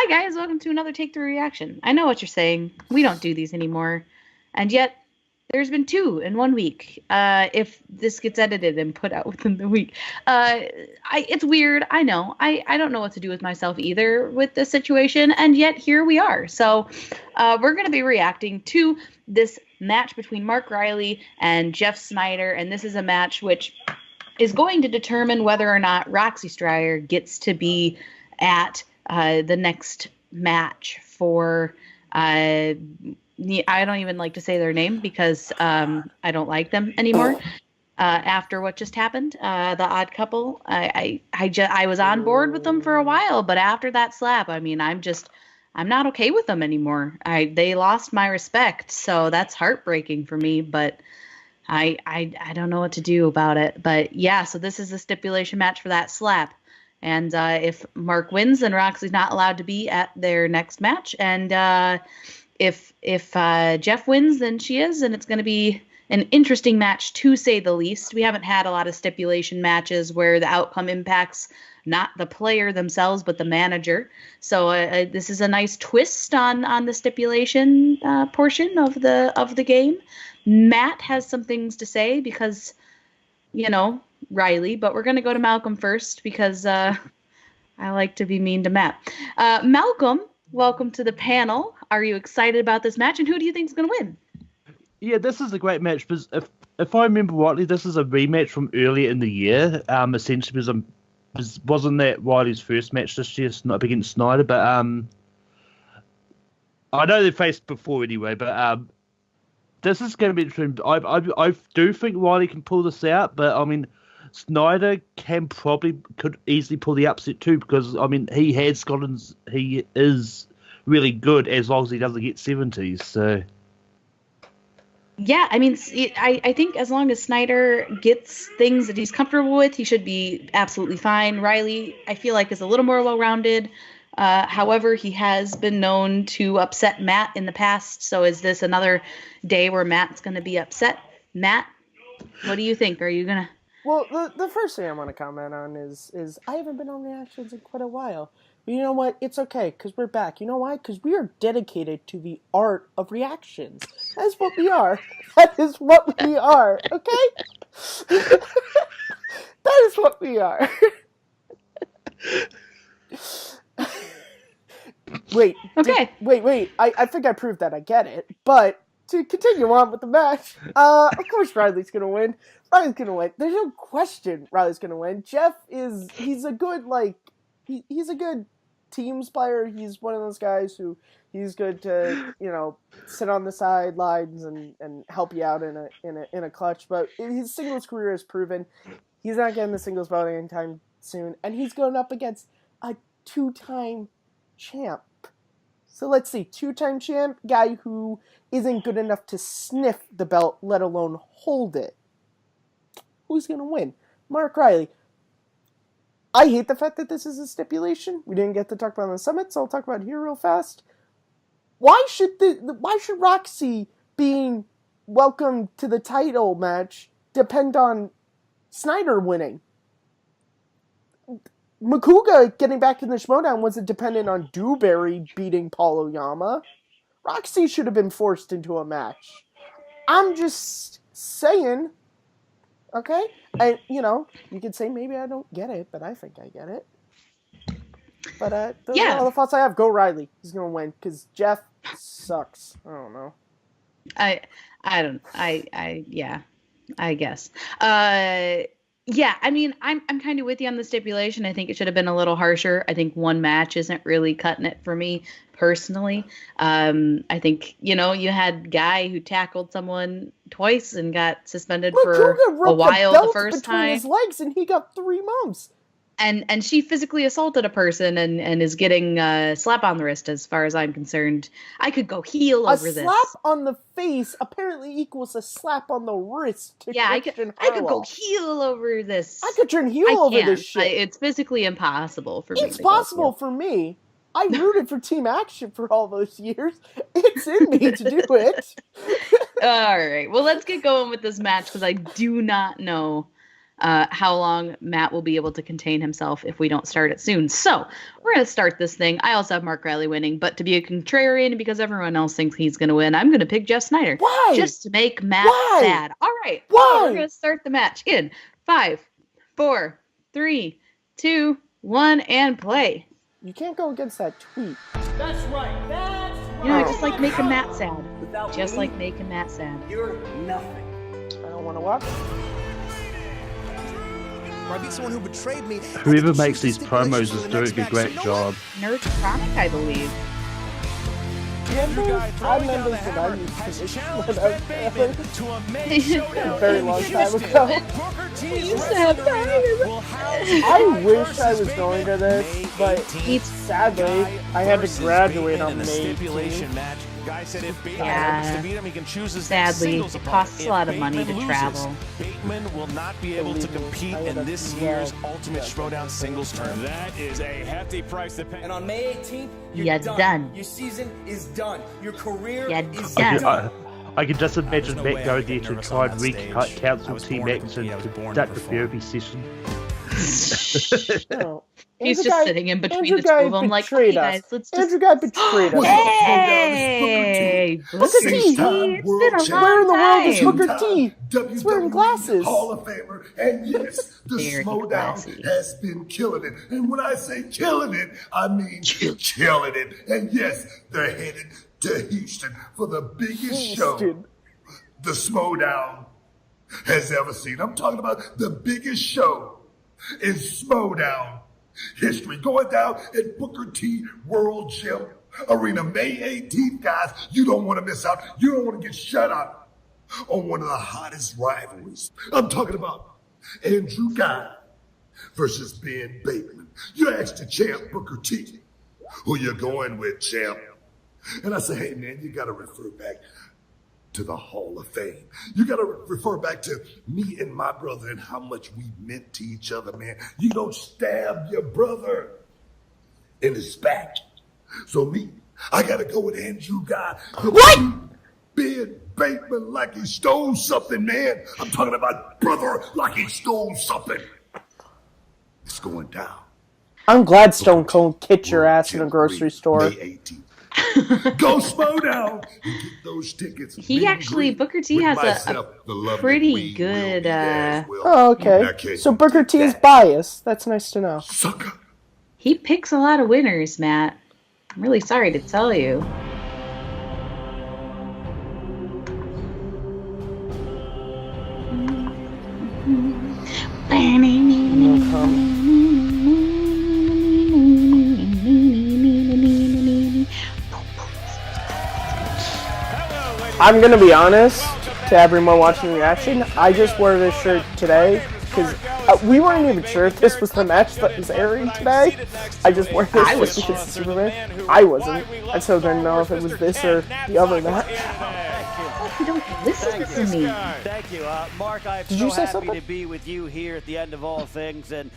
Hi guys, welcome to another Take 3 reaction. I know what you're saying. We don't do these anymore. And yet, there's been 2 in 1 week. If this gets edited and put out within the week. It's weird, I know. I don't know what to do with myself either with this situation, and yet here we are. So, we're going to be reacting to this match between Mark Reilly and Jeff Sneider, and this is a match which is going to determine whether or not Roxy Stryer gets to be at the next match for, I don't even like to say their name because I don't like them anymore. After what just happened, the Odd Couple, I was on board with them for a while, but after that slap, I mean, I'm not okay with them anymore. They lost my respect, so that's heartbreaking for me. But I don't know what to do about it. But yeah, so this is the stipulation match for that slap. And if Mark wins, then Roxy's not allowed to be at their next match. And if Jeff wins, then she is. And it's going to be an interesting match, to say the least. We haven't had a lot of stipulation matches where the outcome impacts not the player themselves, but the manager. So this is a nice twist on the stipulation portion of the game. Matt has some things to say because, Reilly, but we're going to go to Malcolm first because I like to be mean to Matt. Malcolm, welcome to the panel. Are you excited about this match, and who do you think is going to win? Yeah, this is a great match because if I remember rightly, this is a rematch from earlier in the year. Essentially, because wasn't that Reilly's first match this year, not against Sneider, but I know they faced before anyway, but this is going to be interesting. I do think Reilly can pull this out, but I mean, Sneider could easily pull the upset too, because I mean he is really good as long as he doesn't get 70s. So yeah, I mean, I think as long as Sneider gets things that he's comfortable with, he should be absolutely fine. Reilly, I feel like, is a little more well-rounded. However, he has been known to upset Matt in the past. So is this another day where Matt's going to be upset? Matt, what do you think? Are you going to... Well, the first thing I want to comment on is I haven't been on reactions in quite a while. But you know what? It's okay, because we're back. You know why? Because we are dedicated to the art of reactions. That's what we are. That is what we are, okay? That is what we are. Wait. Okay. Wait. I think I proved that I get it. But to continue on with the match, of course Reilly's going to win. Reilly's going to win. There's no question Reilly's going to win. Jeff he's a good, he's a good teams player. He's one of those guys who he's good to, sit on the sidelines and help you out in a clutch. But his singles career has proven he's not getting the singles belt anytime soon. And he's going up against a 2-time champ. So let's see, 2-time champ, guy who isn't good enough to sniff the belt, let alone hold it. Who's going to win? Mark Reilly. I hate the fact that this is a stipulation. We didn't get to talk about it on the summit, so I'll talk about it here real fast. Why should Roxy being welcomed to the title match depend on Sneider winning? Makuga getting back in the Schmoedown wasn't dependent on Dewberry beating Paul Oyama. Roxy should have been forced into a match. I'm just saying, okay? And, you could say maybe I don't get it, but I think I get it. But those are all the thoughts I have. Go Reilly. He's going to win, because Jeff sucks. I don't know. I guess. Yeah, I mean, I'm kind of with you on the stipulation. I think it should have been a little harsher. I think one match isn't really cutting it for me personally. I think, you had Guy who tackled someone twice and got suspended for a while the first time. His legs and he got 3 months. And she physically assaulted a person and is getting a slap on the wrist, as far as I'm concerned. I could go heel over this. A slap on the face apparently equals a slap on the wrist to Christian I could go heel over this. I could turn heel over this shit. It's physically impossible for me. It's possible for me. I rooted for Team Action for all those years. It's in me to do it. All right. Well, let's get going with this match because I do not know how long Matt will be able to contain himself if we don't start it soon. So we're going to start this thing. I also have Mark Reilly winning, but to be a contrarian, because everyone else thinks he's going to win, I'm going to pick Jeff Sneider. Why? Just to make Matt sad. All right. Why? We're going to start the match in 5, 4, 3, 2, 1, and play. You can't go against that tweet. That's right. That's right. You know, just like making Matt sad. Without Just me, like making Matt sad. you're nothing. I don't want to watch. Or I beat someone who betrayed me. Whoever makes these promos is doing a great job. Nerd Chronic, I believe. I remember that I used to challenge when I Ben was Bateman to a main showdown a very in long time Houston. ago. Booker T used to have will house I wish I was going to this, but He's sadly, I had to graduate on the May stipulation 18th. match. Guy said if Bateman Yeah. happens to beat him, he can choose his Sadly, singles it opponent. costs a If lot of money to Bateman travel. Bateman will not be able to compete in this year's Ultimate Schmoedown singles tournament. That is a hefty price to pay. And on May 18th, you're You're done. done. Your season is done. Your career You're is done. done. I can just imagine no Matt way I going could there get to nervous try on and that stage. I counsel was Team born to X and compete. I was born to conduct a perform. therapy session. No. He's Andrew just Guy- sitting in between Andrew the two of Guy them, like, betrayed okay, us. guys, let's just. Andrew Guy betrayed us. Hey, Booker T. It's been a Where in the world is long time. Booker T? He's wearing glasses. Hall of Famer, and yes, the Very Schmoedown classy. has been killing it. And when I say killing it, I mean killing it. And yes, they're headed to Houston for the biggest show Houston. the Schmoedown has ever seen. I'm talking about the biggest show in Schmoedown history, going down at Booker T World Gym Arena, May 18th, guys. You don't want to miss out. You don't want to get shut out on one of the hottest rivalries. I'm talking about Andrew Guy versus Ben Bateman. You asked the champ, Booker T, who you going with, champ? And I say, hey, man, you got to refer back to the Hall of Fame. You got to refer back to me and my brother and how much we meant to each other, man. You don't stab your brother in his back. So me, I got to go with Andrew Guy. What? Ben Bateman like he stole something, man. I'm talking about brother like he stole something. It's going down. I'm glad Stone Cold kicked your ass in a grocery store. May 18th. Go Schmoedown and get those tickets. He actually, Booker T has a pretty good, Oh, okay. So Booker T is biased. That's nice to know. Sucker. he picks a lot of winners, Matt. I'm really sorry to tell you. I'm gonna be honest to everyone watching the reaction. I just wore this shirt today because we weren't even sure if this was the match that was airing today. I just wore this I was just because it's Superman. I wasn't, and so I didn't know if it was this or the other match. You don't listen to me. Thank you, Mark. I'm Did so you say happy something? to be with you here at the end of all things. And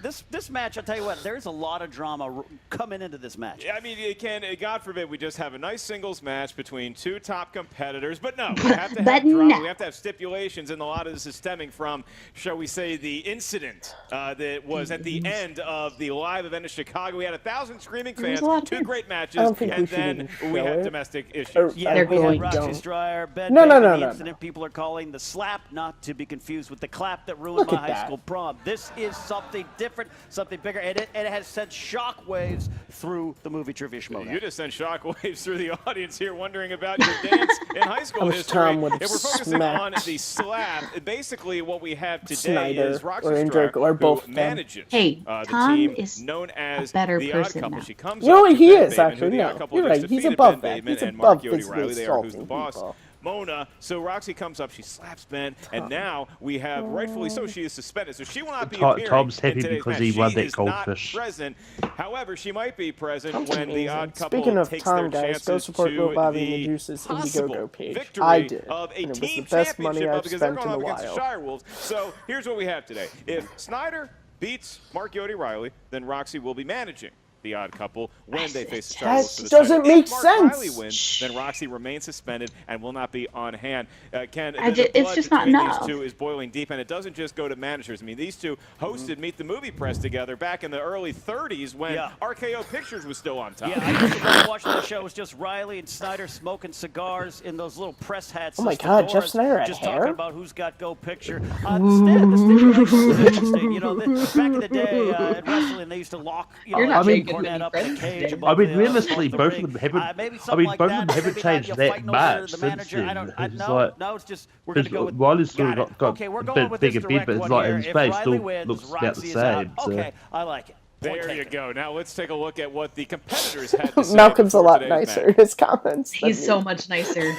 this match, I'll tell you what, there's a lot of drama coming into this match. I mean, it can, God forbid, we just have a nice singles match between two top competitors. But no, we have to have drama. no. We have to have stipulations, and a lot of this is stemming from, shall we say, the incident that was at the end of the live event in Chicago. We had 1,000 screaming There was fans, a lot of two fans. great matches, I don't think we and should then even we show had it. domestic issues. Yeah, They're we had going Roxy don't. Stryer, Ben No, Bateman, no, the no. incident people are calling the slap, not to be confused with the clap that ruined Look my at high that. school prom. This is something different, something bigger, and it has sent shockwaves through the movie Trivia Schmoedown. You just sent shockwaves through the audience here wondering about your dance in high school I wish history. Tom would If have we're focusing smacked on the slap, basically what we have today Sneider is Roxy or Stryer, Andrew or both who of them. manages Hey, the Tom team is known as a better the Odd person Couple. now. She comes You know up what to he Ben is, Bateman, actually, who the no. Odd Couple You're just right, he's defeated above Ben that. Bateman He's and above Mark Yodi physically Reilly. They are Who's the assaulting Boss. people. Mona, so Roxy comes up, she slaps Ben, and now we have, rightfully so, she is suspended. So she will not be appearing Tom's happy in today's because match. he won She that is not goldfish. present. However, she might be present Tom's when the Odd amazing. Couple Speaking of takes Tom, their guys, chances go support to Will Bobby and the the Juice's possible Indiegogo page. victory I did, of a and it was team the best money championship I've because they're spent going in up a against the while. Shire Wolves. So here's what we have today. If Sneider beats Mark Yodi Reilly, then Roxy will be managing the Odd Couple when they face the Star That Wolves for the doesn't title. make If Mark sense. Reilly wins, then Roxy remains suspended and will not be on hand. Ken, the it's blood just not between enough. these two is boiling deep, and it doesn't just go to managers. I mean, these two hosted Meet the Movie Press together back in the early 30s when RKO Pictures was still on top. Yeah, I used to love watching the show. It was just Reilly and Sneider smoking cigars in those little press hats. Oh my God, Jeff Sneider had just hair? talking about who's got go picture. The stipulation was interesting. You know, back in the day in wrestling, they used to lock Jake Cornette up in a cage. Realistically, both of them haven't. Both of them haven't changed that much since then. No, it's just we're going to go with. Riley's sort of got okay, we're a going bit with bigger, this direct but it's one like here. his If face Reilly still wins, looks about the Roxy is out. same. So. Okay, I like it. There you go. Now let's take a look at what the competitors had to say. Malcolm's a lot today's nicer match. in his comments. than He's me. so much nicer.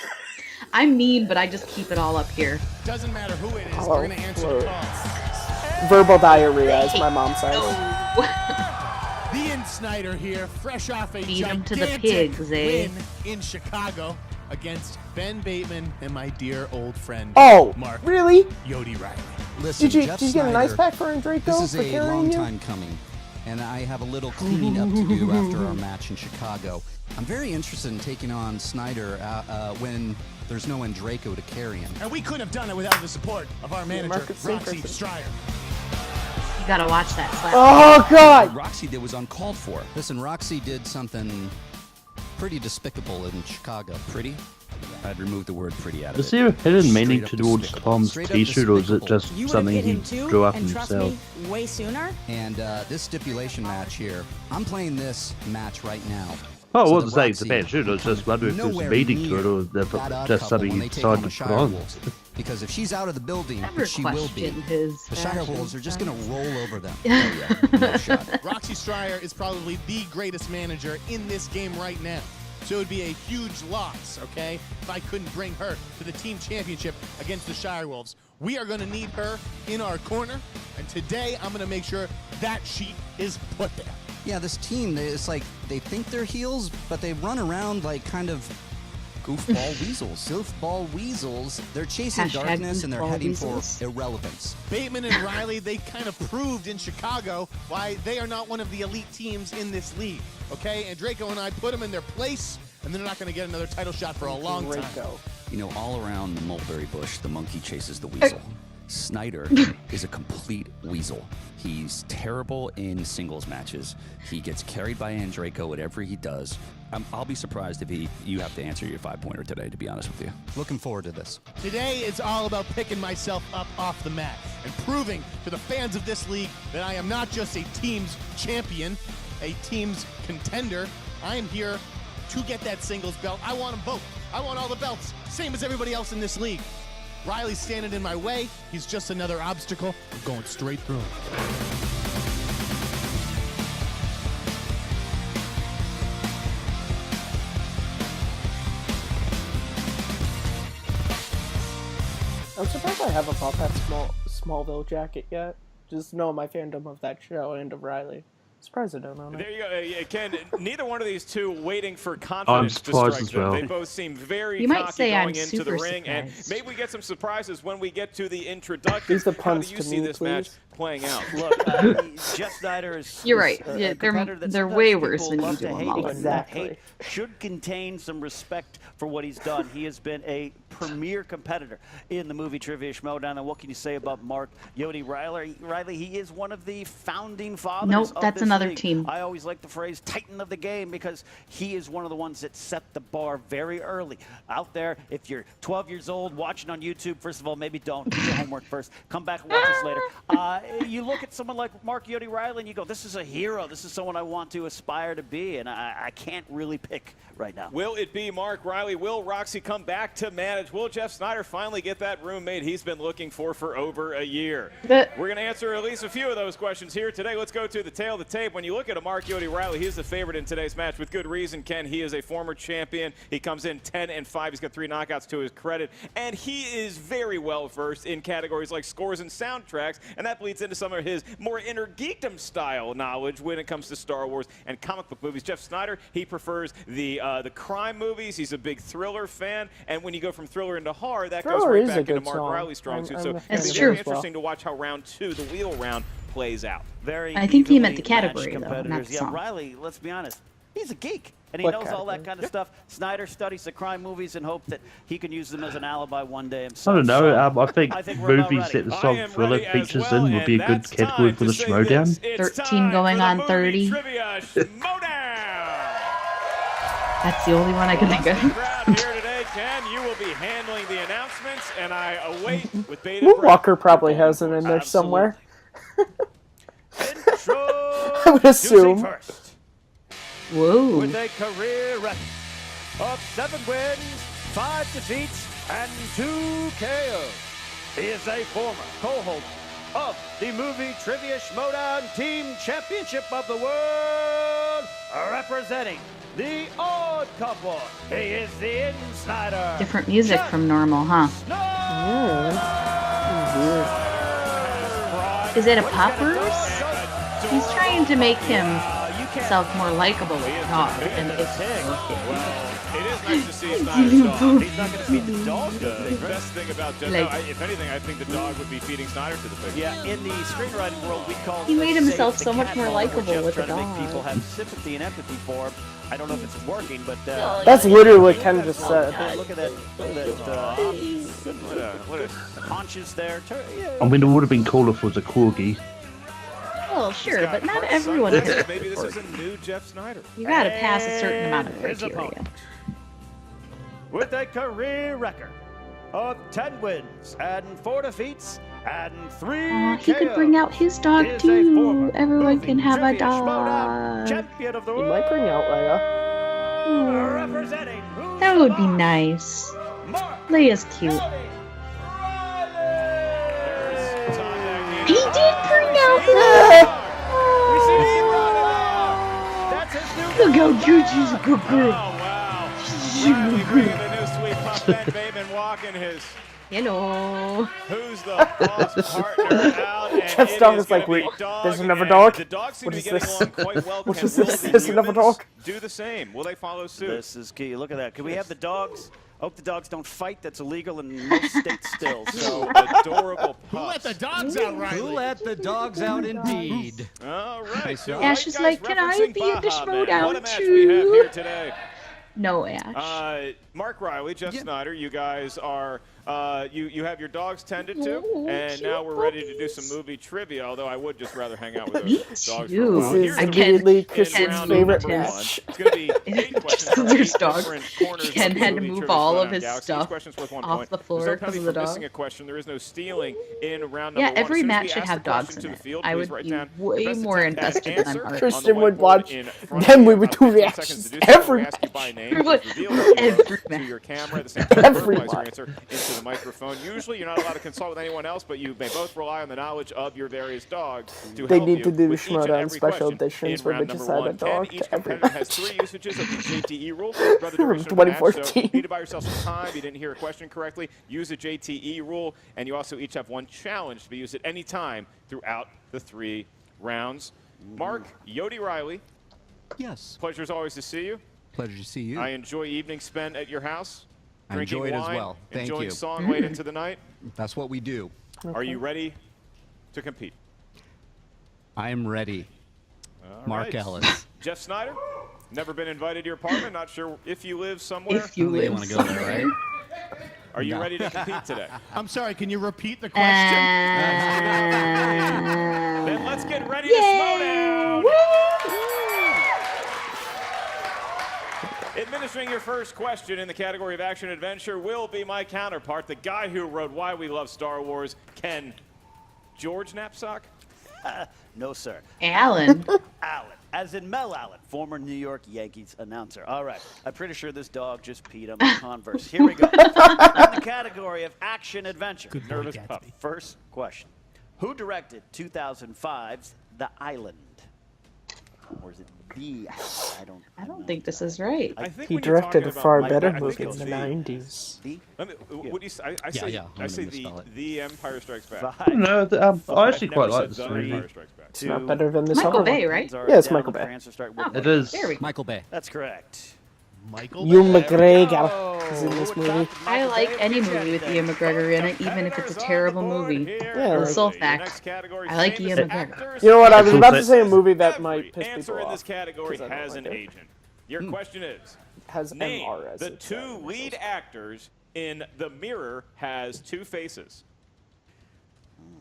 I'm mean, but I just keep it all up here. Doesn't matter who it is, Hello. we're going to answer the call. Verbal diarrhea, as my mom says. Ian Sneider here, fresh off a Feed 'em to the gigantic pigs, eh? win in Chicago against Ben Bateman and my dear old friend Oh, Mark really? Yodi Reilly. Listen, Did you Jeff get a nice Sneider, pack for Draco This is for a carrying long you? time coming, and I have a little cleaning up to do after our match in Chicago. I'm very interested in taking on Sneider when there's no Draco to carry him. And we couldn't have done it without the support of our manager, Marcus Roxy Sinclair. Stryer. You gotta watch that slap. Oh, God! What Roxy did was uncalled for. Listen, Roxy did something pretty despicable in Chicago. Pretty? I'd remove the word pretty out of Is it. there a hidden meaning Straight up towards despicable. Tom's Straight up t-shirt, or is it despicable. just something he drew up himself? way sooner. And this stipulation match here, I'm playing this match right now. Oh, I So wasn't that saying it's a Roxy bad shirt, I was just wondering if there's a nowhere meaning to near it, or that odd just couple something when he they take on decided the to Shire put on. Wolves. Because if she's out of the building, Never which she will be, question his the Shire fashion Wolves are just going to roll over them. Yeah. Oh, yeah. No shot. Roxy Stryer is probably the greatest manager in this game right now. So it would be a huge loss, okay, if I couldn't bring her to the team championship against the Shire Wolves. We are going to need her in our corner, and today I'm going to make sure that sheet is put there. Yeah, this team, it's like they think they're heels, but they run around like kind of goofball weasels. Goofball weasels. They're chasing Hashtag darkness and they're goofball heading weasels. for irrelevance. Bateman and Reilly, they kind of proved in Chicago why they are not one of the elite teams in this league, okay? And Draco and I put them in their place, and they're not going to get another title shot for a long time. Draco. You know, all around the mulberry bush, the monkey chases the weasel. Sneider is a complete weasel. He's terrible in singles matches. He gets carried by Draco, whatever he does. I'll be surprised if you have to answer your 5-pointer today, to be honest with you. Looking forward to this. Today, it's all about picking myself up off the mat and proving to the fans of this league that I am not just a team's champion, a team's contender. I am here to get that singles belt. I want them both. I want all the belts, same as everybody else in this league. Reilly's standing in my way. He's just another obstacle. I'm going straight through him. I'm surprised I haven't bought that Smallville jacket yet. Just know my fandom of that show and of Riley. Surprised I don't own it. There you go. Ken, neither one of these two waiting for confidence to surprised strike as them. well. They both seem very You might cocky say going I'm into the super ring, and surprised. maybe we get some surprises when we get to the introduction. These are How puns do you to see me, this match please. playing out? Look, Jeff Sneider is. You're right. is a Yeah, competitor that they're sometimes way people worse than you love do to them hate, all. but Exactly. hate should contain some respect for what he's done. He has been a premier competitor in the movie trivia Schmoedown. And what can you say about Mark Yodi Reilly? He is one of the founding fathers. Nope, of that's this another league. team. I always like the phrase "titan of the game" because he is one of the ones that set the bar very early. Out there, if you're 12 years old watching on YouTube, first of all, maybe don't do your homework first. Come back and watch us later. You look at someone like Mark Yodi Reilly and you go, "This is a hero. This is someone I want to aspire to be," and I can't really pick right now. Will it be Mark Reilly? Will Roxy come back to manage? Will Jeff Sneider finally get that roommate he's been looking for over a year? We're going to answer at least a few of those questions here today. Let's go to the tail of the tape. When you look at a Mark Yodi Reilly, he's the favorite in today's match with good reason, Ken. He is a former champion. He comes in 10-5. He's got 3 knockouts to his credit, and he is very well versed in categories like scores and soundtracks, and that bleeds into some of his more inner geekdom style knowledge when it comes to Star Wars and comic book movies. Jeff Sneider, he prefers the crime movies. He's a big thriller fan, and when you go from thriller into horror, that Thriller goes right is a back into good Mark song. Riley's strong suit. So I'm a it'll fan be of very it as well. interesting to watch how round 2, the wheel round, plays out. I think he meant the category, though, not the Yeah, song. Reilly, let's be honest, he's a geek. And he What knows all that category? kind of stuff. Sneider studies the crime movies and hope that he can use them as an alibi one day I himself. don't know. I think we're about movies that ready. the I song am Thriller ready as features well, in would be a and good that's category time for the to say Schmoedown. this. It's 13 time going for the on movie 30. Trivia Schmoedown. That's the only one I can think Lusty of. crowd here today. Ken, you will be handling the announcements, and I await with bated breath. Walker probably has it in there somewhere. Intro I would assume. first. Whoa. With a career record of 7 wins, 5 defeats, and 2 KOs. He is a former co-holder of the Movie Trivia Schmoedown Team Championship of the World, representing the Odd Couple. He is the Insider. Different music from normal, huh? Is it a poppers? He's trying to make himself more likable with the dog, and it's It is nice to see Snyder's dog. He's not going to feed the dog. The best thing about Jeff, Like- if anything, I think the dog would be feeding Snyder to the pig. Yeah, in the screenwriting world, we call He made it himself save so the much cat more ball. We're likable just with the trying to make dog. people have sympathy and empathy for him. I don't know if it's working, but That's literally what Ken just said. look at that What a haunches there. I mean, it would have been cooler if it was a corgi. well, sure, but not heart everyone sunglasses. has Maybe this is a new Jeff Snyder. You gotta pass a certain amount of Here's a criteria. opponent. With a career record of 10 wins and 4 defeats and 3 Aw, he could KOs. bring out his dog He is a too. former Everyone movie can have a trivia Schmoedown dog. champion of the He world. might bring out Leia. Representing who's That would be the nice. Mark Leia's cute. Reilly. He did bring out We the. see him run it out. That's his new Look how cute she's a good Oh, girl. wow. Reilly bringing the new sweet pup, Ben Bateman walking his Hello. Who's the Boss partner out. And Jeff's it dog is is like, gonna be wait, dog, there's another and dog? The dogs seem What to is be getting this? along quite well. What Can is will this? the There's another humans dog? do the same? Will they follow suit? This is key. Look at that. Can we have the dogs? Hope the dogs don't fight. That's illegal in most states still. So Adorable pups. Who let the dogs out, Reilly? Who let the dogs out indeed? All right. So Ash is guys like, can I referencing be in the Baja Man. Schmoedown What a match we have too? here today. No, Ash. Mark Reilly, Jeff Snyder, you guys are you have your dogs tended to, Oh, and cute now we're ready to do puppies. some movie trivia. Although I would just rather hang out with Me those dogs too. for a while. This Here's is the immediately rules in Kristen's round favorite number match. one. It's going to be 8 questions from There's 8 dog. different corners of Ken the had to movie move Trivia all of Schmoedown his Galaxy. Each stuff question's worth 1 off point. the floor There's no 'cause penalty of for the missing dog. a question. There is no stealing in round Yeah, number one. every As soon as match we should ask have the dogs question in to it. the field, I please would write be down the way best more attempt at invested than I'm answer already. on the Kristen would whiteboard watch. in front of Then you. we would About do 15 reactions seconds to do so. every We ask you by match. name. Every- Please reveal who you every are match. to your camera. At the same time, Every verbalize your match. answer into the microphone. Usually, you're not allowed to consult with anyone else, but you may both rely on the knowledge of your various dogs to They help need you to do the with each and Schmoedown every special question editions in where they round just number add a one. dog Ken, each to every competitor has match. 3 usages of the JTE rule throughout the duration of the match. So 2014. you need to buy yourself some time. You didn't hear a question correctly. Use the JTE rule, and you also each have 1 challenge to be used at any time throughout the 3 rounds. Mark, Yodi Reilly, Yes. pleasure as always to see you. Pleasure to see you. I enjoy evenings spent at your house. I Drinking enjoy it as wine, well. Thank enjoying you. song late into the night. That's what we do. Are you ready to compete? I am ready. All Mark right. Ellis. Jeff Snyder, never been invited to your apartment. Not sure if you live somewhere. If you I don't think you live want to go there, right? Are you No. ready to compete today? I'm sorry, can you repeat the question? Then let's get ready to Schmoedown. Administering your first question in the category of action adventure will be my counterpart, the guy who wrote Why We Love Star Wars, Ken George Knapsack. No, sir. Alan. Allen, as in Mel Allen, former New York Yankees announcer. All right, I'm pretty sure this dog just peed on my Converse. Here we go. In the category of action adventure. Nervous pup. First question. Who directed 2005's The Island? Or is it The Island? I don't think this is right. I think He when you're directed a talking far about better Mike, I movie think in the it's 90s. The Let me, what do you say? I say, yeah, I'm I say gonna misspell it. the Empire Strikes Back. Five. No, I actually quite Never like said this the movie. Empire Strikes Back. It's not better than this Michael other Bay, one. right? Yeah, it's Michael Bay. Bay. It is. There we go. Michael Bay. That's correct. Michael Ewan Bay. McGregor. Oh, is in this movie. I like any movie with Ian McGregor in it, even if it's a terrible movie. Yeah, The like- sole fact, I like Ian McGregor. You know what? I was about to say a movie that might piss Answer people in this off. category 'cause I don't has like an it. agent. Your question is, Has name MR as the its two initials. lead actors in The Mirror Has Two Faces.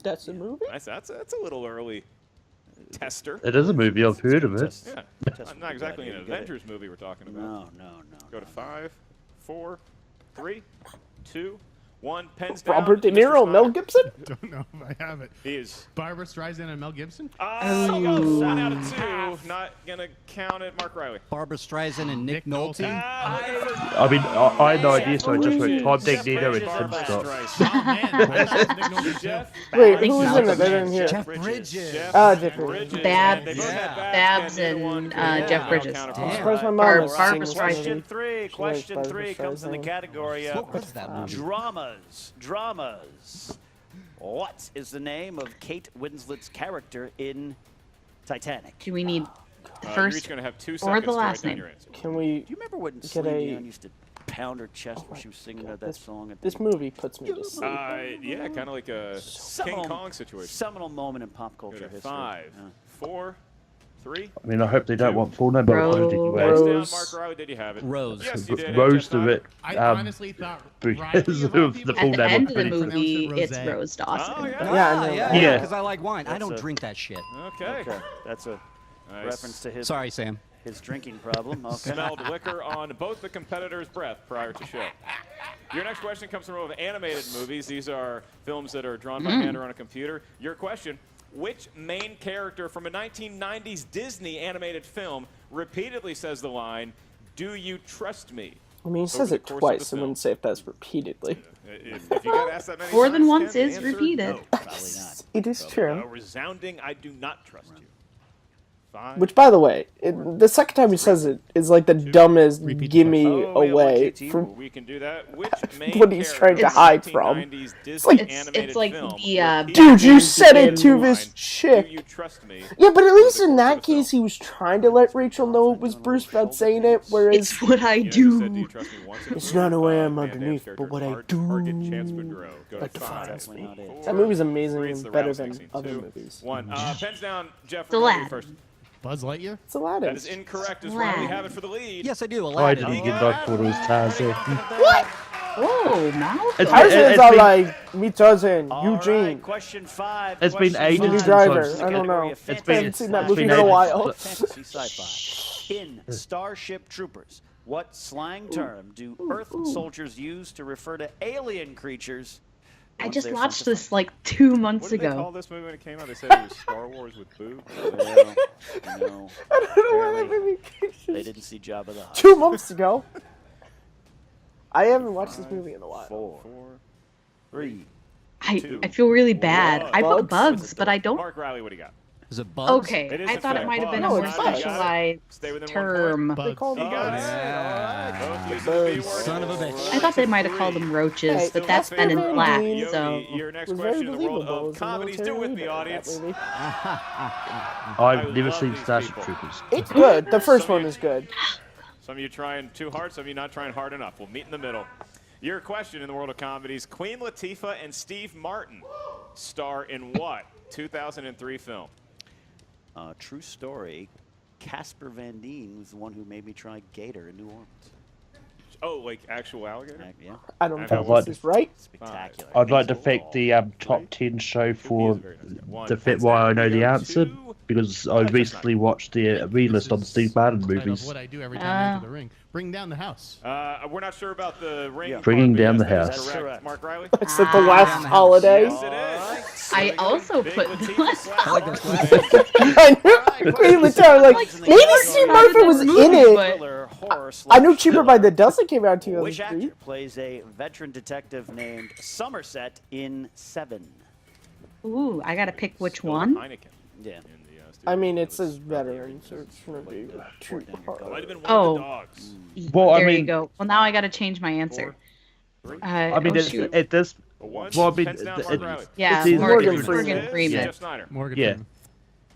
That's a movie? That's a little early tester. It is a movie. I've heard of it. Yeah, not exactly an Avengers movie we're talking about. No. Go to 5, 4, 3, 2, 1. Pens down. Robert De Mr. Niro, Schneider. Mel Gibson? Don't know if I have it. He is. Barbara Streisand and Mel Gibson? One out of 2. Not gonna count it. Mark Reilly. Barbara Streisand and Nick Nolte. I mean, I had no idea, so I just went Todd Dagnino and Tim Scott. Oh, man. I thought it was Nick Nolte, too. Wait, who was in it? I didn't hear. Jeff Bridges. Jeff Bridges. Babs and Jeff Bridges. I'm surprised my mom Barbara was seeing this Question movie. three. She Question likes three Barbra comes in the Streisand. category of What's that movie? dramas. What is the name of Kate Winslet's character in Titanic? Do we need the You're first each gonna have 2 or seconds the to last write down name? your answer. Can we? Do you remember when Get Celine a- Dion used to pound her chest when she was singing that this- song? At This the movie puts me to sleep. Yeah, kind of like a King seminal- Kong situation. Seminal moment in pop Go culture to history. 5, 4, 3. I mean, I hope they don't want full name, but Rose. what did you Pens wear? down. Rose. Mark Reilly, did you have it? Rose. Yes, you did. Most Jeff of it. I Um, honestly thought because Riley, of all the people, At full the name end of of the Penny. movie, Pronounce it it's Rosé. Rose Dawson. Oh, yeah. Yeah, I know. Yeah, Yeah. because I like wine. I That's don't a- drink that shit. Okay. Okay, that's a Nice. reference to his Sorry, Sam. his drinking problem. Okay. Smelled liquor on both the competitors' breath prior to show. Your next question comes from one of animated movies. These are films that are drawn by hand or on a computer. Your question, which main character from a 1990s Disney animated film repeatedly says the line, "Do you trust me?" I mean, he says the it course of twice. the I wouldn't say if that's repeatedly. If you get asked that many More times, than once Ken, the is answer, repeated. no. Probably not. It is A true. resounding, I do not trust you. 5. Which, by the way, the second time he says it is like the dumbest Repeat the gimme Oh, yeah, away look, KT. from. We can do that. Which main What he's trying to character hide in from. 1990s Disney like- animated It's like film the, repeatedly Dude, you Batman said it Begins to line, this "Do chick. you trust me?" Yeah, but at least in Over the that course of the case, he was trying to let Rachel know it was Bruce without saying it, whereas It's what I You know, you said, "Do do. you trust me?" once in a It's movie. not who I am Van underneath, Damme's but what I character, Target do Chance Monroe. Go that to 5, defines me. Four, That movie's amazing three, it's and the better Rouse than 16, other 2, movies. 1. Pens down. Jeff, The we'll go lad. first. Buzz Lightyear? It's Aladdin. That is incorrect. As Lad. Riley have it for the lead. Yes, I do. I Aladdin. didn't get that for those Tarzan. Whoa, Malcolm. It's Tarzan's it's all been- like, me Tarzan, All Eugene. right, question 5. It's been Question ages Minnie five. Driver. since I don't know. It's I been- haven't seen that it's movie been in a ages. while. Fantasy sci-fi. In Starship Troopers, what slang term do Earth soldiers use to refer to alien creatures? I once just they're watched sent to this like 2 months What did they call ago. this movie when it came out? They said it was Star Wars with boobs. Well, no, I don't know why that movie they didn't see Jabba the Hutt. 2 months ago. I haven't watched this movie in a while. 4, 3. I feel really bad. I put Bugs? bugs, but I don't. Mark Riley, what do you got? Is it Bugs? Okay, It is I in thought it fact might have been a Bugs. more No, it's not. specialized Stay within 1 term. They Bugs. call them He got bugs. it. Both Bugs. using the B word. Son of a bitch. I thought they might have called them roaches, Hey, but that's been in Casper black, Van Dien so. Your next Was very question in the world believable of as a comedies. Do military with leader the in that audience. movie. I've never love seen these Starship people. Troopers. It's good. The first one is good. Some of you trying too hard, some of you not trying hard enough. We'll meet in the middle. Your question in the world of comedies. Queen Latifah and Steve Martin star in what 2003 film? True story. Casper Van Dien was the one who made me try gator in New Orleans. Oh, like actual alligator? Yeah, I don't I've think got- this is right. spectacular. I'd like to thank the top 10 show for the fit why I know the answer, because I recently watched the re-list on the Steve Martin Kind of movies. what I do every time I enter the ring. Bring down the house. We're not sure about the ring. Yeah. Bringing part, but down yes, the that is house. correct. Correct. Mark Riley? It's like the last holiday. Yes, it is. I also Big put Latifah slash I like Mark those Riley. I knew Queen Latifah, like, maybe Steve Martin was in it. Thriller, horror, I knew slash Cheaper by the Dozen came out in Which 2003. actor plays a veteran detective named Somerset in Seven? Ooh, I gotta pick which Still one. Heineken Yeah. in the, I mean, studio. it says veteran, so it's gonna be too Might have hard. been one of the Oh. dogs. Well, I There you mean- go. Well, now I gotta change my answer. I mean, oh, shoot. it does. A one. Well, I mean, Pens down, it- Mark Riley. Yeah, it's easy Morgan to- Freeman. Morgan Freeman. Jeff Sneider. Morgan Yeah. Freeman.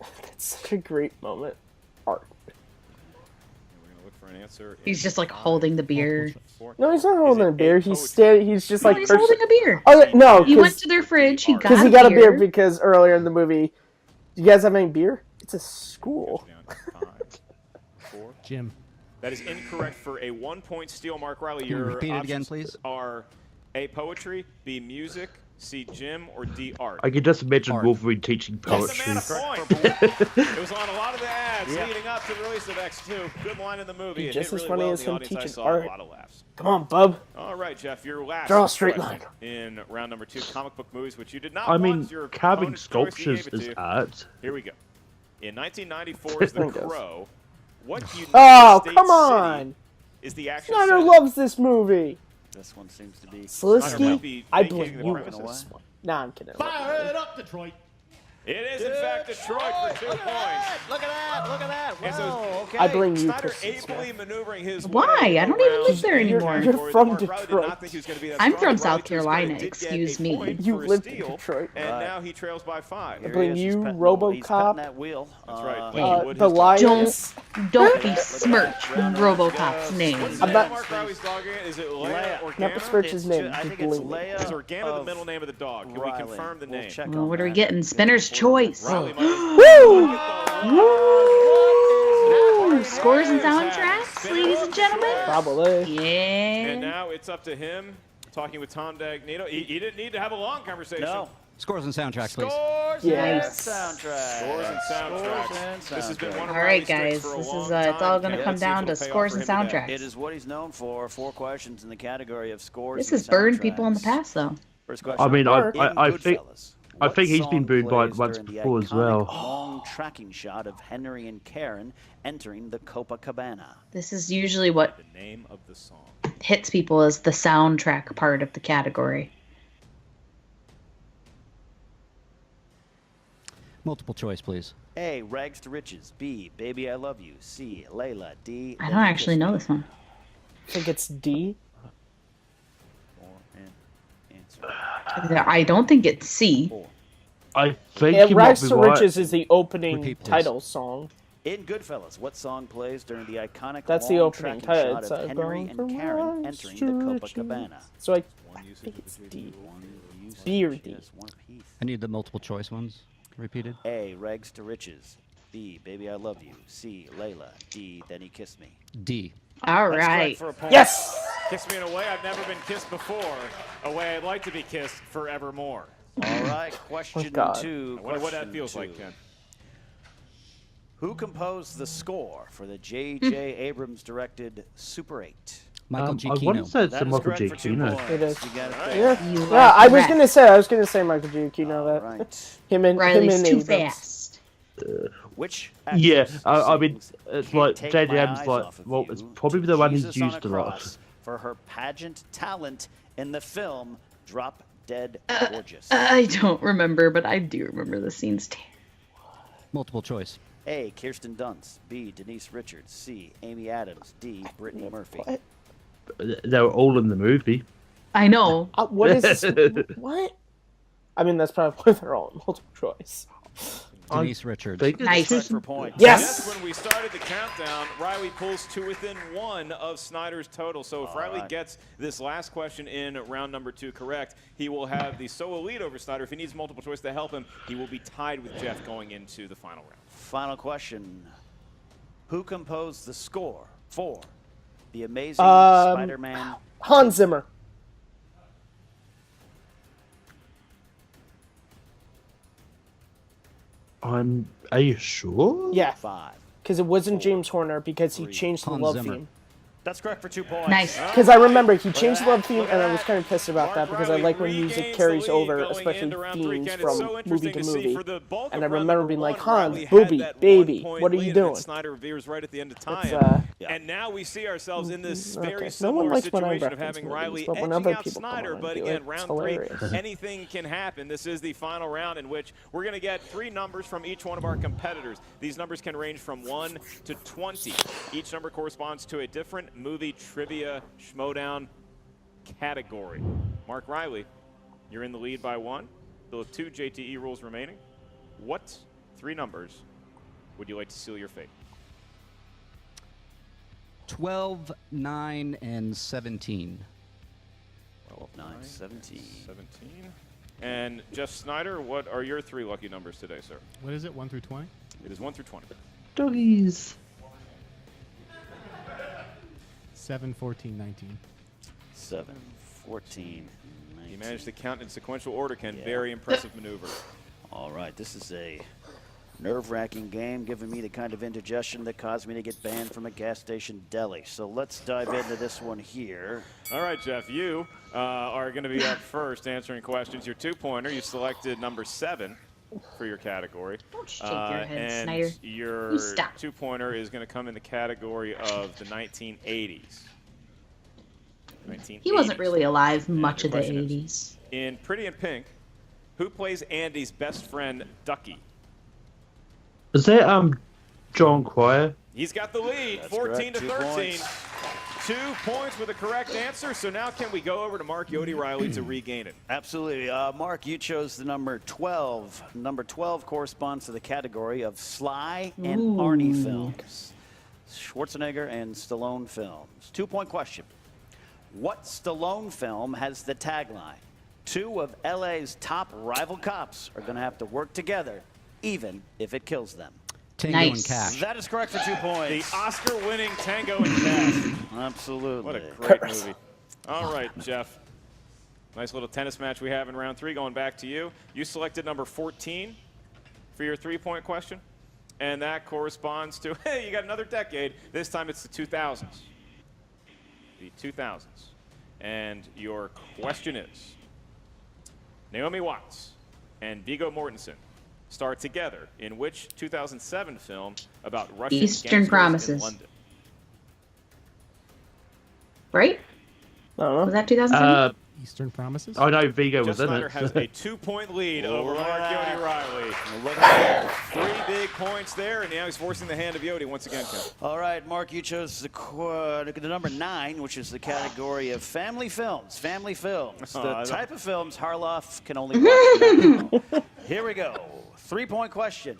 That's such a great moment. Art. for an answer. He's just like holding the beer. No, he's not holding a beer. He's just No, like. he's holding a beer. Oh no, He went to their fridge. He because he got a beer because earlier in the movie. Do you guys have any beer? It's a school. 5, 4. Jim. That is incorrect for a 1-point steal, Mark Reilly. Can you Your repeat it again, options please? are A, poetry, B, music, C, gym, or D, art. I could just imagine Art. Wolverine teaching poetry. That's a man a point. It was on a lot of the ads leading up to the release of X2. Good line in the movie. Dude, It just hit as really funny well as in the him audience. I teaching saw art. a lot of laughs. Come on, bub. All right, Jeff, your last Draw a straight question line. in round number 2, comic book movies, which you did not I want. mean, Your carving opponent's choice, he gave sculptures it to is you. art. Here we go. In 1994's The There it goes. Crow, what United Oh, States come city on! is the action Snyder set? loves this movie. This one seems to be. Slisky, I blame vacating the you premise. for this one. Nah, I'm kidding. Fire it up, Detroit. It is, in fact, Detroit for 2 points. Look at that! Look at that! And so Wow, okay. I blame you Snyder for this ably one. maneuvering his Why? way I don't even around live there anymore. You're from Mark Reilly did Detroit. not think he was gonna be that I'm strong. from Reilly, South to his credit, Carolina, did excuse get a me. point You for a lived in steal, Detroit. and Right. now he trails by 5. Here he blame is, you, he's petting- RoboCop. He's petting that wheel. That's right. The Lions. Don't besmirch RoboCop's name. I'm not- Mark Reilly's dog again? Is it Leia or Not besmirch his name. I Just think it's blame it. Leia. Is Organa the of middle name of the dog? Can we Reilly. confirm the We'll name? check Well, on what are we that. getting? Spinner's choice. Reilly Woo! Woo! Scores and soundtracks, ladies and gentlemen. Probably. And Yeah. now it's up to him, talking with Tom Dagnito. He didn't need to have a long conversation. No. Scores and soundtracks, please. Scores Yes. and Soundtrack. Scores and soundtracks. Scores and This has been soundtracks. one of All right, Reilly's tricks guys. for a This long is it's all time. going to Yeah, come let's see if down to it'll pay off scores for and him today. soundtracks. It is what he's known for. 4 questions in the category of scores. This and has burned people in the soundtracks. past, though. First question. I mean, Mark. I think Goodfellas, I what think he's been song booed by it plays once during the before as iconic well. Long tracking shot of Henry and Karen entering the Copacabana. This is usually what The name of the song. hits people as the soundtrack part of the category. Multiple choice, please. A. Rags to Riches. B. Baby I Love You. C. Layla. D. I don't actually know this one. I think it's D. For an answer. I don't think it's C. 4. I think And you might Rags be to right. Riches is the opening Repeat, please. title song. In Goodfellas, what song plays during the iconic That's the long opening tracking title. shot It's of Henry Gone and from Karen rags entering to the riches. Copacabana? So I One usage think of it's the D. One usage, B or D? yes, one piece. I need the multiple choice ones repeated. A. Rags to Riches. B. Baby I Love You. C. Layla. D. Then He Kissed Me. D. All That's correct right. for a point. Yes! Kiss me in a way I've never been kissed before. A way I'd like to be kissed forevermore. All right, question God. 2. I wonder what that Question feels 2. like, Ken. Who composed the score for the J.J. Abrams directed Super 8? Michael I want to Giacchino. say it's That the is Michael correct for 2 Giacchino. points. It is. You got it All right. there. Yeah, You yeah. are I was correct. gonna say Michael Giacchino. That Right. him and Riley's too Abrams. fast. Which Yeah, actress I mean, sings it's Can't like Take J.J. My Abrams, Eyes like, Off of well, You it's probably the one he's Jesus on used a a lot. Cross for her pageant talent in the film Drop Dead Gorgeous? I don't remember, but I do remember the scenes. Multiple choice. A. Kirsten Dunst. B. Denise Richards. C. Amy Adams. D. Brittany Murphy. What? They were all in the movie. I know. What is this? What? I mean, that's probably why they're all in multiple choice. Denise Richards. Think it's Nice. just- For points. Yes! When we started the countdown, Reilly pulls to within 1 of Snyder's total. So if Reilly right. gets this last question in round number 2 correct, he will have the solo lead over Snyder. If he needs multiple choice to help him, he will be tied with Jeff going into the final round. Final question. Who composed the score for The Amazing Spider-Man? Hans Zimmer. Are you sure? Yeah, 5. because it wasn't James Horner because he 3. changed the Hans love Zimmer. theme. That's correct for 2 points. Nice. Because I remember he changed the love theme, and I was kind of pissed about that because I Reilly like when regains music the carries lead over, going especially into round 3. themes Ken, it's from so movie interesting to to see movie. for the bulk And of I round remember number being like, 1, Hans, Reilly had booby, that baby, 1 point what are you lead, and then doing? Snyder veers right at the end to tie It's, him. Yeah. And now we see ourselves in this Okay. very No similar one likes when I situation of reference having movies, Reilly but when edging other out people come Snyder. on But and do again, it, it's round 3, hilarious. anything can happen. This is the final round in which we're going to get 3 numbers from each one of our competitors. These numbers can range from 1 to 20. Each number corresponds to a different movie trivia Schmoedown category. Mark Reilly, you're in the lead by 1. Still have 2 JTE rules remaining. What 3 numbers would you like to seal your fate? 12, 9, and 17. 12, 9, 17. 17. And Jeff Sneider, what are your 3 lucky numbers today, sir? What is it, 1 through 20? It is 1 through 20. Doggies. 7, 14, 19. 7, 14, 19. You managed to count in sequential order, Ken. Yeah. Very impressive maneuver. All right, this is a nerve-wracking game, giving me the kind of indigestion that caused me to get banned from a gas station deli. So let's dive into this one here. All right, Jeff, you are going to be up first answering questions. Your 2-pointer, you selected number 7 for your category. Don't shake your head, and Sneider. your 2-pointer is going to come in the category of the 1980s. He wasn't really alive much of the question is, 80s. In Pretty in Pink, who plays Andy's best friend, Ducky? Is that John Cryer? He's got the lead, That's 14 correct. to 2 13. points. 2 points with a correct answer. So now can we go over to Mark Reilly to regain it? Absolutely. Mark, you chose the number 12. Number 12 corresponds to the category of Sly and Arnie films. Schwarzenegger and Stallone films. 2-point question. What Stallone film has the tagline, 2 of LA's top rival cops are going to have to work together, even if it kills them? Tango and Cash. That is correct for 2 points. The Oscar-winning Tango and Cash. Absolutely. What a great movie. All right, Jeff. Nice little tennis match we have in round 3. Going back to you. You selected number 14 for your 3-point question. And that corresponds to, hey, you got another decade. This time it's the 2000s. The 2000s. And your question is, Naomi Watts and Viggo Mortensen star together in which 2007 film about Russian Eastern gangsters Promises. in London? Right? I don't know. Was that 2007? Eastern Promises? I know Vigo Jeff was in Sneider it. has a 2-point lead over Mark Reilly. Look at that. 3 big points there, and now he's forcing the hand of Yodi once again, Ken. All right, Mark, you chose the number 9, which is the category of family films. Family films. The type of films Harloff can only watch now. Here we go. 3-point question.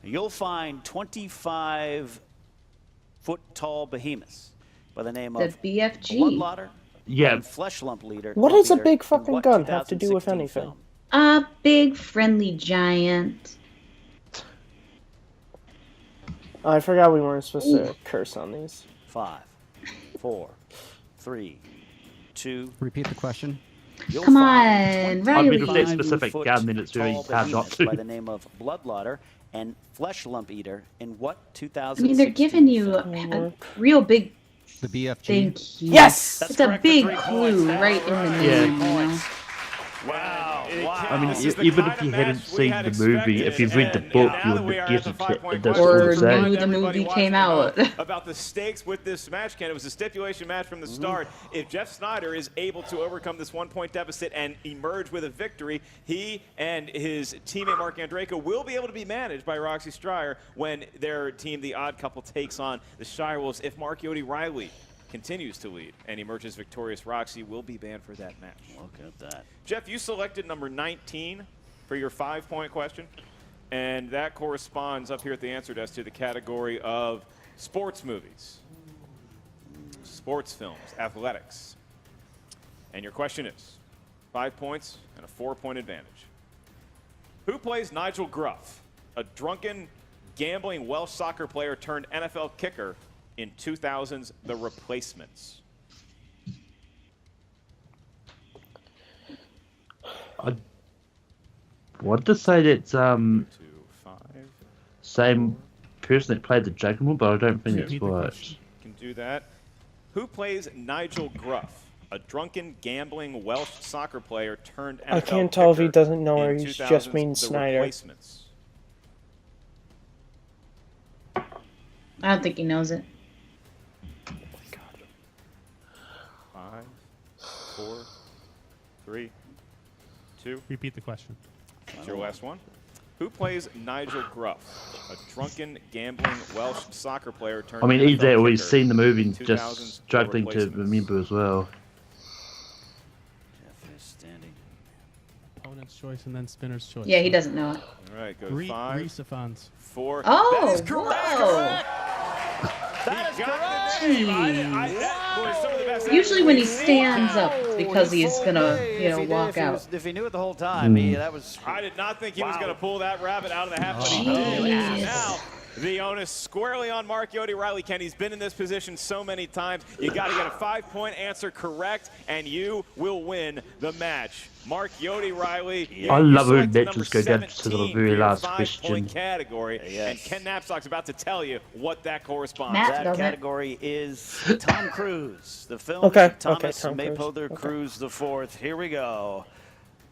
You'll find 25-foot-tall behemoths by the name of The BFG. Bloodlotter and Flesh Lump Leader. What does a Leader big in fucking what gun have to do with 2016 anything? A big friendly giant. I forgot we weren't supposed to curse on these. 5, 4, 3, 2. Repeat the question. Come on, Reilly. If there's specific gun, then it's very hard not to. By the name of Bloodlotter and Flesh Lump Eater in what I 2016 mean, they're giving you a real big The BFG. thank you. Yes! It's a big clue right in the name, you know? Wow. I mean, This is the even kind if of you match hadn't we seen had the movie, if you've read the expected, book, and you now that would we have are at guessed the it. 5-point That's question, what Or I'm saying. knew the movie came out. About the stakes with this match, Ken. It was a stipulation match from the start. If Jeff Sneider is able to overcome this 1-point deficit and emerge with a victory, he and his teammate Mark Andreyko will be able to be managed by Roxy Stryer when their team, the Odd Couple, takes on the Shire Wolves. If Mark Reilly continues to lead and emerges victorious, Roxy will be banned for that match. Look at that. Jeff, you selected number 19 for your 5-point question, and that corresponds up here at the answer desk to the category of sports movies, sports films, athletics. And your question is 5 points and a 4-point advantage. Who plays Nigel Gruff, a drunken, gambling Welsh soccer player turned NFL kicker in 2000's The Replacements? I want to say that's 2, 5. same person that played the Juggernaut, but I don't think it's Repeat the right. question. Can do that. Who plays Nigel Gruff, a drunken, gambling Welsh soccer player turned NFL I can't tell if he kicker doesn't know or in he's 2000's just mean The Sneider. Replacements? I don't think he knows it. 5, 4, 3, 2. Repeat the question. It's your last one. Who plays Nigel Gruff, a drunken, gambling Welsh soccer player turned I mean, NFL either or he's kicker seen the movie in and 2000's just The struggling to Replacements? remember as well. Jeff is standing. Opponent's choice and then spinner's choice. Yeah, he doesn't know it. All right, go 5, Reese-a-fons. 4. Oh, That is correct. whoa. That is correct. Usually when he stands up, it's because he's gonna, walk out. If he knew it the whole time, that was. I did not think he was going to pull that rabbit out of the hat, but he did. And now the onus squarely on Mark Yodi Reilly. Ken, he's been in this position so many times. You got to get a 5-point answer correct, and you will win the match. Mark Yodi Reilly. I love when bitches go down to the very last question. Category, and Ken Knapsack's about to tell you what that corresponds. That category is Tom Cruise. The film is Thomas Maypother Cruise IV. Here we go.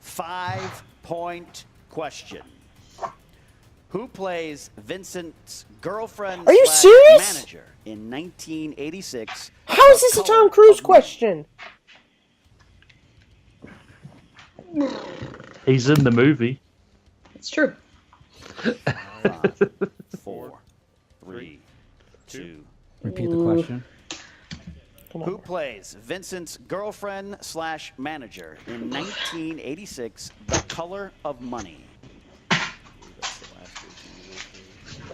5-point question. Who plays Vincent's girlfriend? Are you serious? Manager in 1986? How is this a Tom Cruise question? He's in the movie. It's true. 5, 4, 3, 2. Repeat the question. Who plays Vincent's girlfriend/manager in 1986? The Color of Money.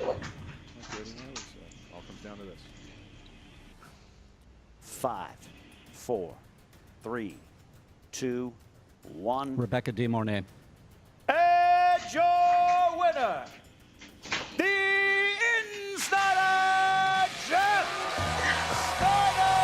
All comes down to this. 5, 4, 3, 2, 1. Rebecca De Mornay. And your winner, the Insider Jeff Sneider!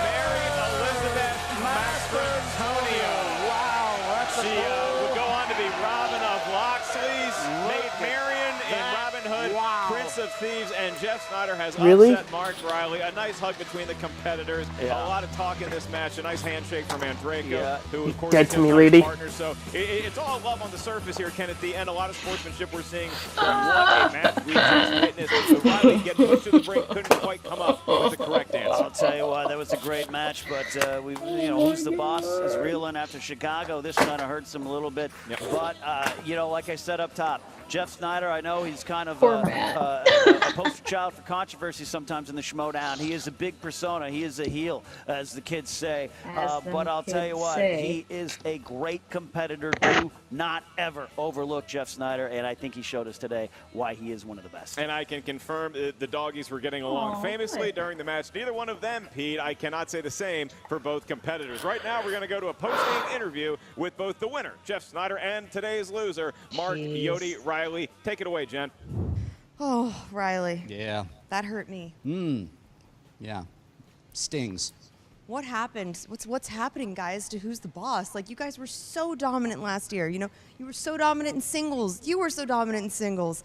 Mary Elizabeth Mastrantonio. Wow, She would go on to be Robin of Locksley's, Maid Marian in Robin Hood, Prince of Thieves, and Jeff Sneider has upset Mark Reilly. A nice hug between the competitors. A lot of talk in this match. A nice handshake from Andreyko, who of course is his partner. So it's all love on the surface here, Ken. At the end, a lot of sportsmanship we're seeing from what a match we just witnessed. So Reilly getting pushed to the brink, couldn't quite come up with the correct answer. I'll tell you what, that was a great match, but who's the boss is reeling after Chicago. This kind of hurts him a little bit. Yep. But, like I said up top, Jeff Sneider, I know he's kind of a poster child for controversy sometimes in the Schmoedown. He is a big persona. He is a heel, as the kids say. But I'll tell you what, he is a great competitor. Do not ever overlook Jeff Sneider, and I think he showed us today why he is one of the best. And I can confirm the doggies were getting along famously during the match. Neither one of them, Pete. I cannot say the same for both competitors. Right now, we're going to go to a post-game interview with both the winner, Jeff Sneider, and today's loser, Mark Yodi Reilly. Take it away, Jen. Oh, Reilly. Yeah. That hurt me. Yeah. Stings. What happened? What's happening, guys, to Who's the Boss? Like, you guys were so dominant last year. You were so dominant in singles. You were so dominant in singles.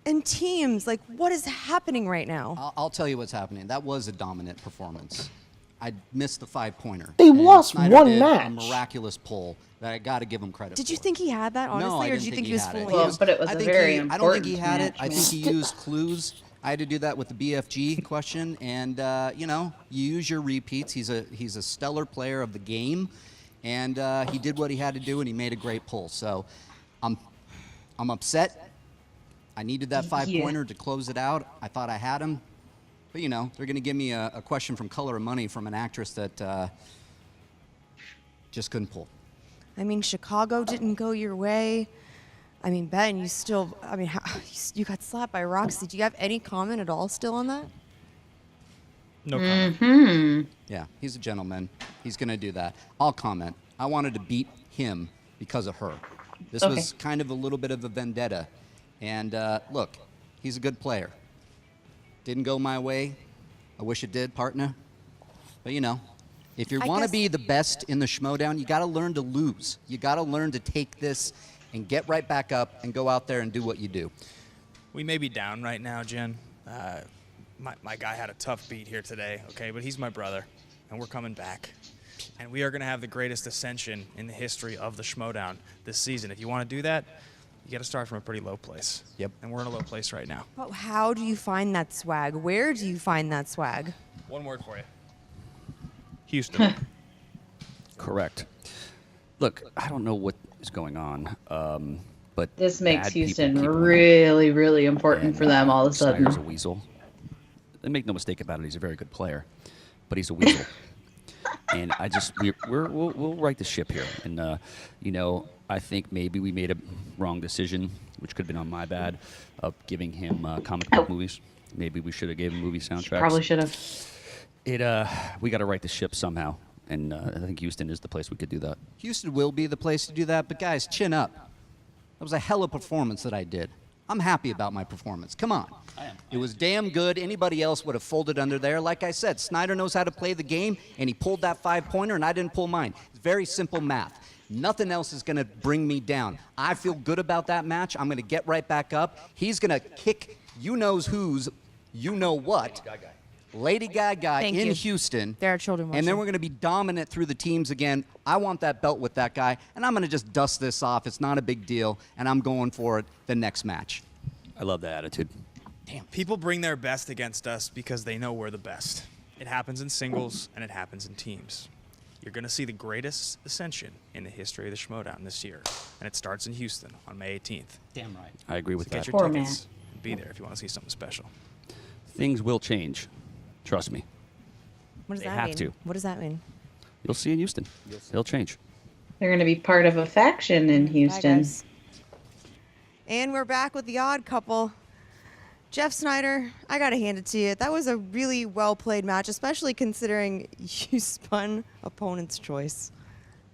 And teams, like, what is happening right now? I'll tell you what's happening. That was a dominant performance. I missed the 5-pointer. They lost Sneider one did match. A miraculous pull that I got to give him credit Did you for. think he had that, honestly, No, I or didn't did you think he he was had it. fooling Well, you? but it was a very important I don't think he had it. match, I think he used clues. I had to do that with the BFG question, and you use your repeats. He's a stellar player of the game, and he did what he had to do, and he made a great pull. So, I'm upset. I needed that 5-pointer to close it out. I thought I had him, but they're going to give me a question from Color of Money from an actress that just couldn't pull. I mean, Chicago didn't go your way. I mean, Ben, you got slapped by Roxy. Do you have any comment at all still on that? No comment. Yeah, he's a gentleman. He's going to do that. I'll comment. I wanted to beat him because of her. This was kind of a little bit of a vendetta. And look, he's a good player. Didn't go my way. I wish it did, partner. But if you want to be the best in the Schmoedown, you got to learn to lose. You got to learn to take this and get right back up and go out there and do what you do. We may be down right now, Jen. My guy had a tough beat here today, okay? But he's my brother, and we're coming back. And we are going to have the greatest ascension in the history of the Schmoedown this season. If you want to do that, you got to start from a pretty low place. Yep. And we're in a low place right now. But how do you find that swag? Where do you find that swag? One word for you. Houston. Correct. Look, I don't know what is going on, but this makes bad people Houston keep really, really important for them all of a sudden. Snyder's a weasel. And make no mistake about it, he's a very good player, but he's a weasel. And we'll right the ship here. And I think maybe we made a wrong decision, which could have been on my bad, of giving him comic book movies. Maybe we should have gave him movie soundtracks. Probably should have. We got to right the ship somehow, and I think Houston is the place we could do that. Houston will be the place to do that, but guys, chin up. That was a hell of a performance that I did. I'm happy about my performance. Come on. It was damn good. Anybody else would have folded under there. Like I said, Sneider knows how to play the game, and he pulled that 5-pointer, and I didn't pull mine. It's very simple math. Nothing else is going to bring me down. I feel good about that match. I'm going to get right back up. He's going to kick you-knows-who's you-know-what. Lady Gaga in Houston. There are children watching. And then we're going to be dominant through the teams again. I want that belt with that guy, and I'm going to just dust this off. It's not a big deal, and I'm going for it the next match. I love that attitude. Damn. People bring their best against us because they know we're the best. It happens in singles, and it happens in teams. You're going to see the greatest ascension in the history of the Schmoedown this year, and it starts in Houston on May 18th. Damn right. I agree with that. Get your tickets and be there if you want to see something special. Things will change. Trust me. What does They that have mean? to. What does that mean? You'll see in Houston. It'll change. They're going to be part of a faction in Houston. guys. And we're back with the odd couple. Jeff Sneider, I got to hand it to you. That was a really well-played match, especially considering you spun opponent's choice.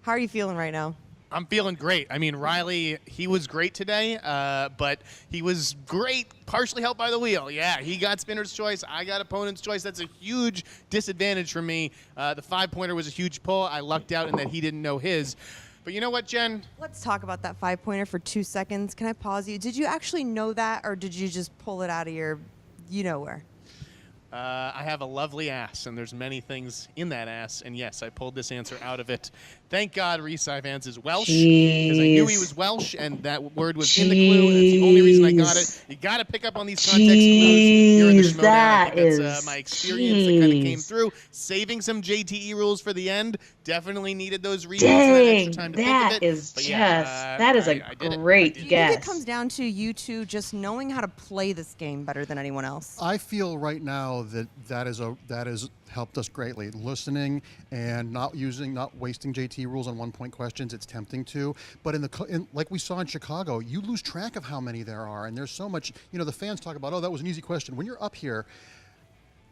How are you feeling right now? I'm feeling great. I mean, Reilly, he was great today, but he was great, partially helped by the wheel. Yeah, he got spinner's choice. I got opponent's choice. That's a huge disadvantage for me. The 5-pointer was a huge pull. I lucked out in that he didn't know his. But you know what, Jen? Let's talk about that 5-pointer for 2 seconds. Can I pause you? Did you actually know that, or did you just pull it out of your you-know-where? I have a lovely ass, and there's many things in that ass. And yes, I pulled this answer out of it. Thank God Rhys Ifans is Welsh, because I knew he was Welsh, and that word was in the clue, and it's the only reason I got it. You got to pick up on these context clues here in the Schmoedown. I think that's my experience that kind of came through. Saving some JTE rules for the end. Definitely needed those readings and that extra time to think of it. But yeah, that is a great Do you guess. think it comes down to you two just knowing how to play this game better than anyone else? I feel right now that has helped us greatly. Listening and not wasting JT rules on 1-point questions. It's tempting to, but like we saw in Chicago, you lose track of how many there are, and there's so much. You know, the fans talk about, oh, that was an easy question. When you're up here,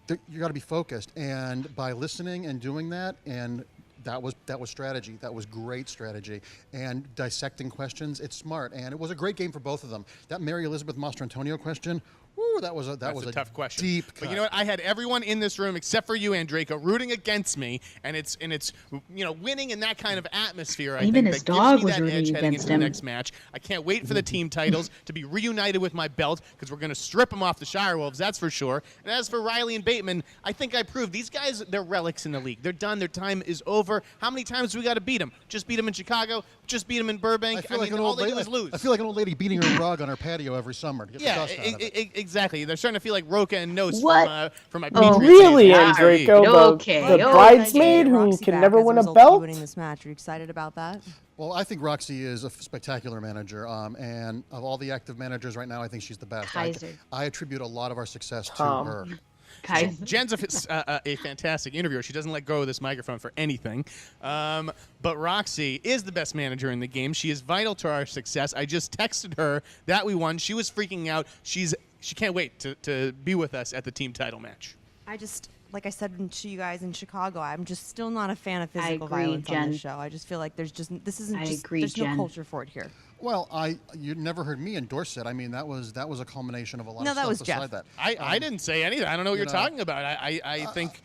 you got to be focused, and by listening and doing that, and that was strategy. That was great strategy. And dissecting questions, it's smart. And it was a great game for both of them. That Mary Elizabeth Mastrantonio question, woo, that was a tough question. Deep cut. But you know what? I had everyone in this room except for you, Andreyko, rooting against me, and it's winning in that kind of atmosphere. Even I his think dog that was gives me that rooting edge heading against into him. the next match. I can't wait for the team titles to be reunited with my belt, because we're going to strip them off the Shirewolves, that's for sure. And as for Reilly and Bateman, I think I proved these guys, they're relics in the league. They're done. Their time is over. How many times do we got to beat them? Just beat them in Chicago. Just beat them in Burbank. I mean, all they do is lose. I feel like an old lady beating her rug on her patio every summer to get the dust out of it. Exactly. They're starting to feel like Roca and Nose from my Oh, Patriots really, days. Andreyko? The bridesmaid who can never win a belt? Winning this match. Are you excited about that? Well, I think Roxy is a spectacular manager, and of all the active managers right now, I think she's the best. Kaiser. I attribute a lot of our success Tom. to her. So Jen's a fantastic interviewer. She doesn't let go of this microphone for anything. But Roxy is the best manager in the game. She is vital to our success. I just texted her that we won. She was freaking out. She can't wait to be with us at the team title match. Like I said to you guys in Chicago, I'm just still not a fan of physical agree, violence on Jen. this show. I just feel like there's Jen. no culture for it here. Well, you never heard me endorse it. I mean, that was a culmination of a lot No, of that stuff was beside Jeff. that. I didn't say anything. I don't know what you're talking about. I think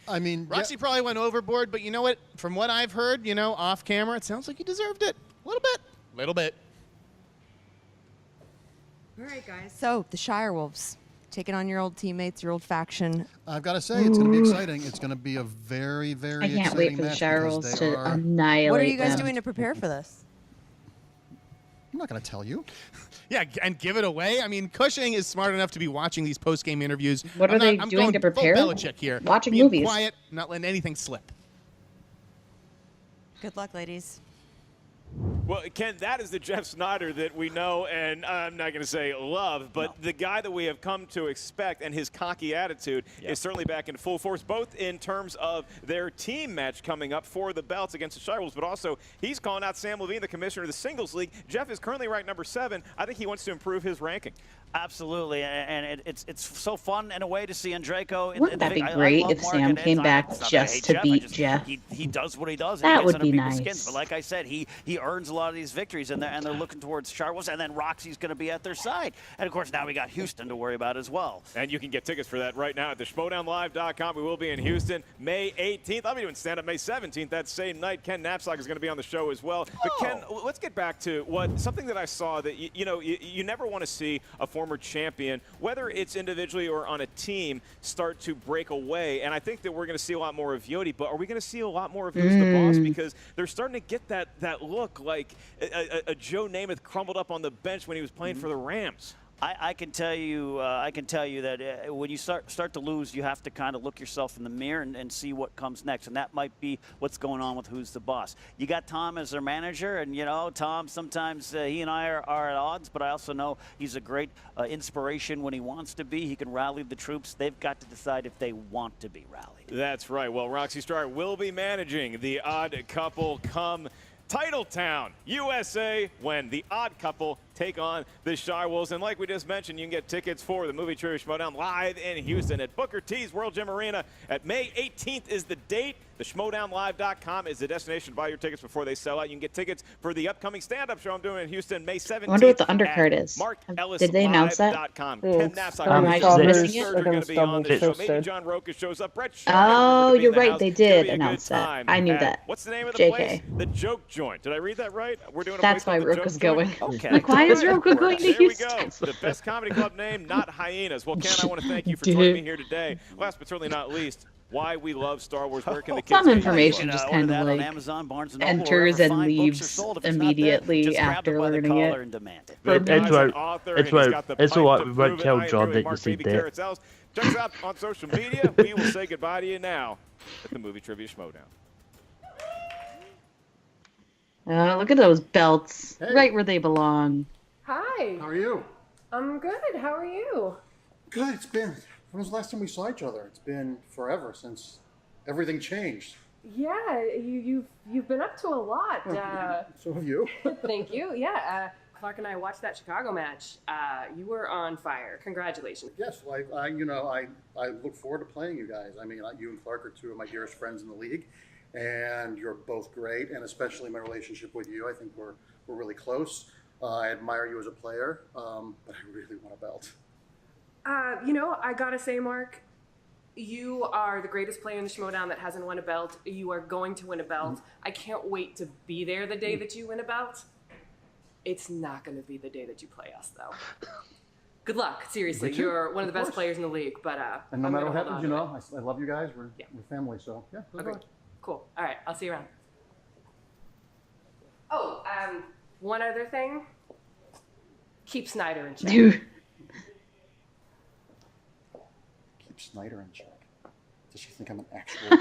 Roxy probably went overboard, but you know what? From what I've heard, off camera, it sounds like he deserved it. A little bit. All right, guys. So the Shirewolves taking on your old teammates, your old faction. I've got to say, it's going to be exciting. It's going to be a very, very exciting match. I can't wait for the Shirewolves to annihilate What are you guys them. doing to prepare for this? I'm not going to tell you. Yeah, and give it away. I mean, Cushing is smart enough to be watching these post-game interviews. What are they I'm doing going to prepare? Full Belichick here. Watching being movies. Quiet, not letting anything slip. Good luck, ladies. We'll Well, Ken, that is the Jeff Sneider that we know, and I'm not going to say love, but the guy that we have come to expect, and his cocky attitude is certainly back in full force, both in terms of their team match coming up for the belts against the Shirewolves, but also he's calling out Sam Levine, the commissioner of the singles league. Jeff is currently ranked number 7. I think he wants to improve his ranking. Absolutely, and it's so fun in a way to see Andrejko. Wouldn't that be great if Sam came back just to beat Jeff? He does what he does. That would be nice. Skins. But like I said, he earns a lot of these victories, and they're looking towards Charles, and then Roxy's going to be at their side. And of course, now we got Houston to worry about as well. And you can get tickets for that right now at the Schmoedownlive.com. We will be in Houston May 18th. I'll be doing stand-up May 17th. That same night, Ken Knapsack is going to be on the show as well. But Ken, let's get back to something that I saw that you never want to see a former champion, whether it's individually or on a team, start to break away. And I think that we're going to see a lot more of Yodi, but are we going to see a lot more of Who's the Boss? Because they're starting to get that look like a Joe Namath crumbled up on the bench when he was playing for the Rams. I can tell you that when you start to lose, you have to kind of look yourself in the mirror and see what comes next, and that might be what's going on with Who's the Boss. You got Tom as their manager, and Tom sometimes he and I are at odds, but I also know he's a great inspiration when he wants to be. He can rally the troops. They've got to decide if they want to be rallied. That's right. Well, Roxy Stryer will be managing the Odd Couple come Titletown, USA, when the Odd Couple take on the Shirewolves. And like we just mentioned, you can get tickets for the Movie Trivia Schmoedown live in Houston at Booker T's World Gym Arena. At May 18th is the date. The Schmoedownlive.com is the destination to buy your tickets before they sell out. You can get tickets for the upcoming stand-up show I'm doing in Houston May 17th. I wonder what the undercard is. Did they announce that? Ken Knapsack are going to be on the show. Maybe John Roca shows up. Brett Oh, you're right. They did announce that. I knew that. What's the name of the place? The Joke Joint. Did I read that right? We're doing a That's place why Roca's going. Okay. Like, why is Roca going to Houston? There we go. The best comedy club name, not Hyenas. Well, Ken, I want to thank you for joining me here today. Last but certainly not least, why we love Star Wars. Where can the kids Some information just kind of like Amazon, Barnes and enters and leaves immediately after learning it. It's all right. We won't tell John that you see that. Check us out on social media. We will say goodbye to you now at the Movie Trivia Schmoedown. Look at those belts. Hey. Right where they belong. Hi. How are you? I'm good. How are you? Good. When was the last time we saw each other? It's been forever since everything changed. Yeah, you've been up to a lot. So have you. Thank you. Yeah, Clark and I watched that Chicago match. You were on fire. Congratulations. Yes, well, I look forward to playing you guys. I mean, you and Clark are two of my dearest friends in the league, and you're both great. And especially my relationship with you, I think we're really close. I admire you as a player, but I really want a belt. I gotta say, Mark, you are the greatest player in the Schmoedown that hasn't won a belt. You are going to win a belt. I can't wait to be there the day that you win a belt. It's not going to be the day that you play us, though. Good luck, seriously. You're one of the best players in the league, but and no matter what happens, I love you guys. We're family, so yeah. Okay, cool. All right, I'll see you around. Oh, one other thing. Keep Sneider in check. Sneider in check. Does she think I'm an actual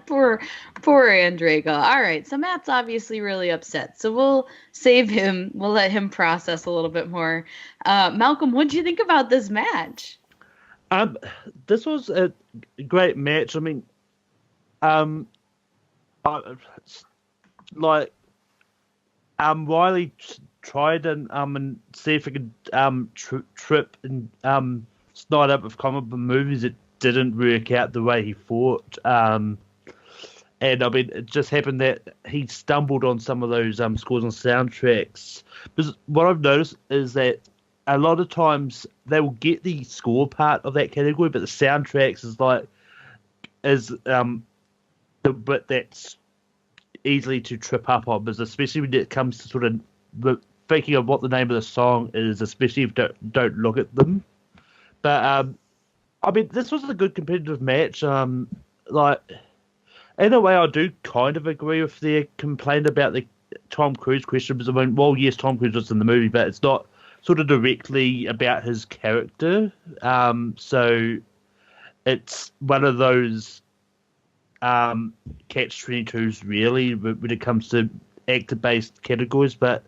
Poor Andrejko. All right, so Matt's obviously really upset, so we'll save him. We'll let him process a little bit more. Malcolm, what did you think about this match? This was a great match. I mean, Reilly tried and see if he could trip and Sneider up with comic book movies. It didn't work out the way he thought. And I mean, it just happened that he stumbled on some of those scores on soundtracks. Because what I've noticed is that a lot of times they will get the score part of that category, but the soundtracks is the bit that's easily to trip up on, because especially when it comes to sort of thinking of what the name of the song is, especially if you don't look at them. But I mean, this was a good competitive match. Like, in a way, I do kind of agree with their complaint about the Tom Cruise question. Because I mean, well, yes, Tom Cruise was in the movie, but it's not sort of directly about his character. So it's one of those catch-22s, really, when it comes to actor-based categories. But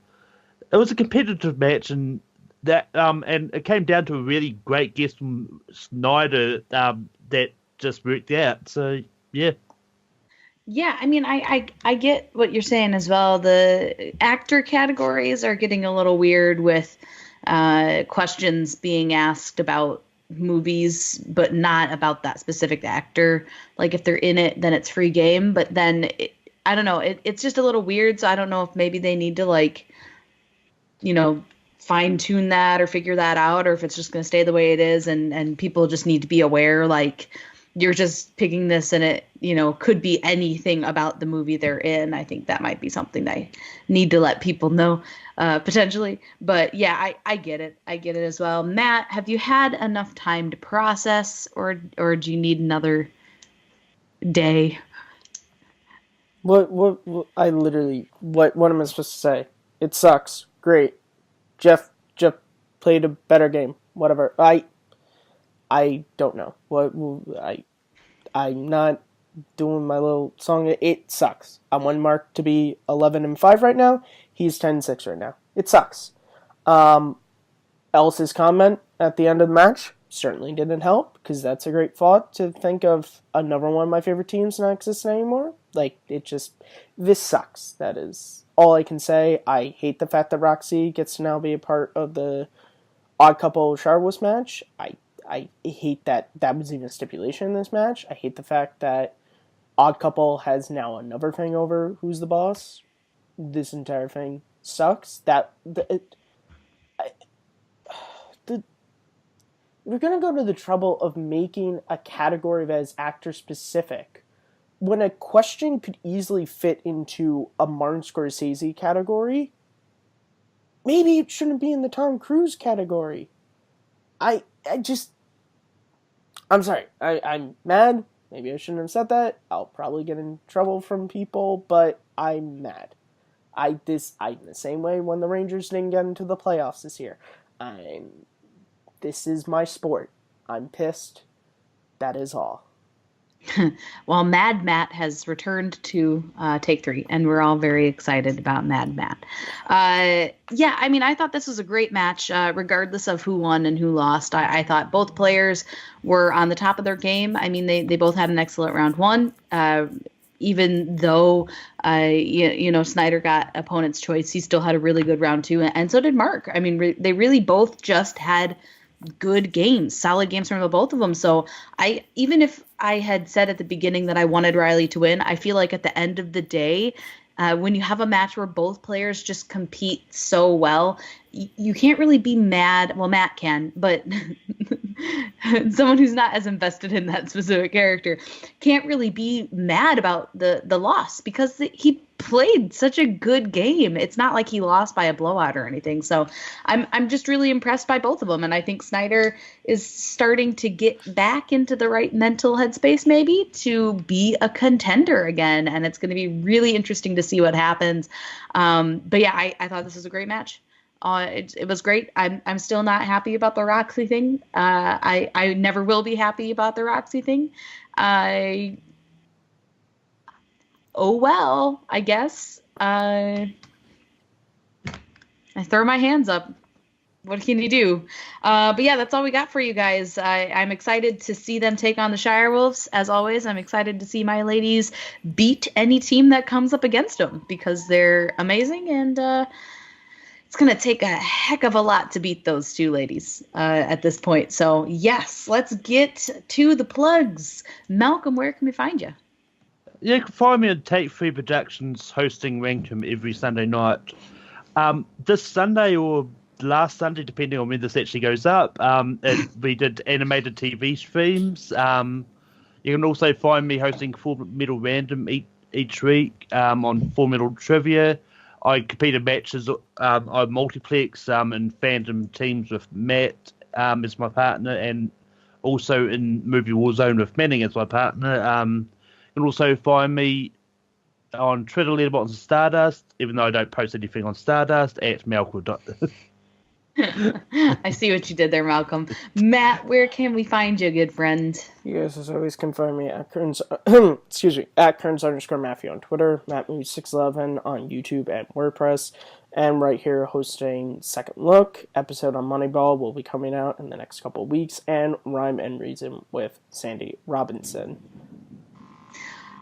it was a competitive match, and it came down to a really great guest from Sneider that just worked out. So, yeah. Yeah, I mean, I get what you're saying as well. The actor categories are getting a little weird with questions being asked about movies, but not about that specific actor. Like, if they're in it, then it's free game. But then, I don't know, it's just a little weird. So I don't know if maybe they need to, like, you know, fine-tune that or figure that out, or if it's just going to stay the way it is, and people just need to be aware, like, you're just picking this and it, you know, could be anything about the movie they're in. I think that might be something they need to let people know, potentially. But yeah, I get it. I get it as well. Matt, have you had enough time to process, or do you need another day? What I literally, what am I supposed to say? It sucks. Great. Jeff played a better game. Whatever. I don't know. I'm not doing my little song. It sucks. I want Mark to be 11-5 right now. He's 10-6 right now. It sucks. Elsa's comment at the end of the match certainly didn't help, because that's a great thought to think of another one of my favorite teams not existing anymore. Like, this sucks. That is all I can say. I hate the fact that Roxy gets to now be a part of the Odd Couple Charwoods match. I hate that was even a stipulation in this match. I hate the fact that Odd Couple has now another thing over who's the boss. This entire thing sucks. We're going to go to the trouble of making a category that is actor specific when a question could easily fit into a Martin Scorsese category. Maybe it shouldn't be in the Tom Cruise category. I'm sorry. I'm mad. Maybe I shouldn't have said that. I'll probably get in trouble from people, but I'm mad. I'm the same way when the Rangers didn't get into the playoffs this year. This is my sport. I'm pissed. That is all. Well, Mad Matt has returned to Take 3, and we're all very excited about Mad Matt. Yeah, I mean, I thought this was a great match, regardless of who won and who lost. I thought both players were on the top of their game. I mean, they both had an excellent round one. Even though, Sneider got opponent's choice, he still had a really good round two, and so did Mark. I mean, they really both just had good games, solid games from both of them. So even if I had said at the beginning that I wanted Reilly to win, I feel like at the end of the day, when you have a match where both players just compete so well, you can't really be mad. Well, Matt can, but someone who's not as invested in that specific character can't really be mad about the loss, because he played such a good game. It's not like he lost by a blowout or anything. So I'm just really impressed by both of them, and I think Sneider is starting to get back into the right mental headspace maybe to be a contender again, and it's going to be really interesting to see what happens. But yeah, I thought this was a great match. It was great. I'm still not happy about the Roxy thing. I never will be happy about the Roxy thing. Oh well, I guess. I throw my hands up. What can you do? But yeah, that's all we got for you guys. I'm excited to see them take on the Shire Wolves. As always, I'm excited to see my ladies beat any team that comes up against them, because they're amazing, and it's going to take a heck of a lot to beat those two ladies at this point. So yes, let's get to the plugs. Malcolm, where can we find you? You can find me at Take 3 Productions, hosting Ranked every Sunday night. This Sunday or last Sunday, depending on when this actually goes up, we did animated TV streams. You can also find me hosting Full Metal Random each week on Full Metal Trivia. I competed matches on multiplex and fandom teams with Matt as my partner, and also in Movie Warzone with Manning as my partner. You can also find me on Twitter, Letterboxd, and Stardust, even though I don't post anything on Stardust, at Malcolm. I see what you did there, Malcolm. Matt, where can we find you, good friend? You guys, as always, can find me at Kearns, at Kearns_Matthew on Twitter, MattMews611 on YouTube and WordPress, and right here hosting Second Look. Episode on Moneyball will be coming out in the next couple of weeks, and Rhyme and Reason with Sandy Robinson.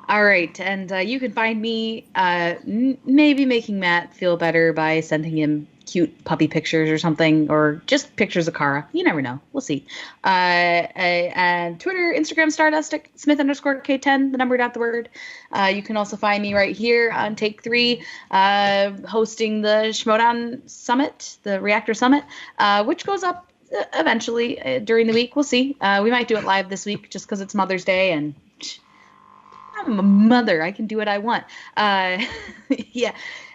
All right, and you can find me maybe making Matt feel better by sending him cute puppy pictures or something, or just pictures of Kara. You never know. We'll see. And Twitter, Instagram, Stardustic, Smith_K10, the number without the word. You can also find me right here on Take 3, hosting the Schmoedown Summit, the Reactor Summit, which goes up eventually during the week. We'll see. We might do it live this week just because it's Mother's Day, and I'm a mother. I can do what I want. Yeah.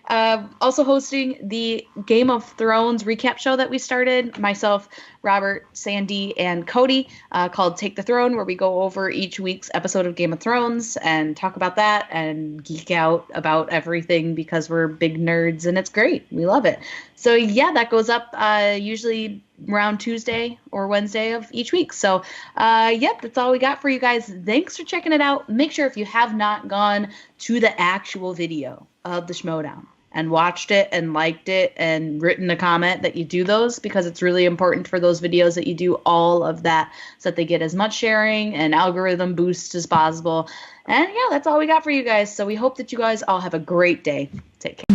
Also hosting the Game of Thrones recap show that we started, myself, Robert, Sandy, and Cody, called Take the Throne, where we go over each week's episode of Game of Thrones and talk about that and geek out about everything because we're big nerds, and it's great. We love it. So, yeah, that goes up usually around Tuesday or Wednesday of each week. So, yep, that's all we got for you guys. Thanks for checking it out. Make sure if you have not gone to the actual video of the Schmoedown and watched it and liked it and written a comment, that you do those, because it's really important for those videos that you do all of that so that they get as much sharing and algorithm boost as possible. And yeah, that's all we got for you guys. So we hope that you guys all have a great day. Take care.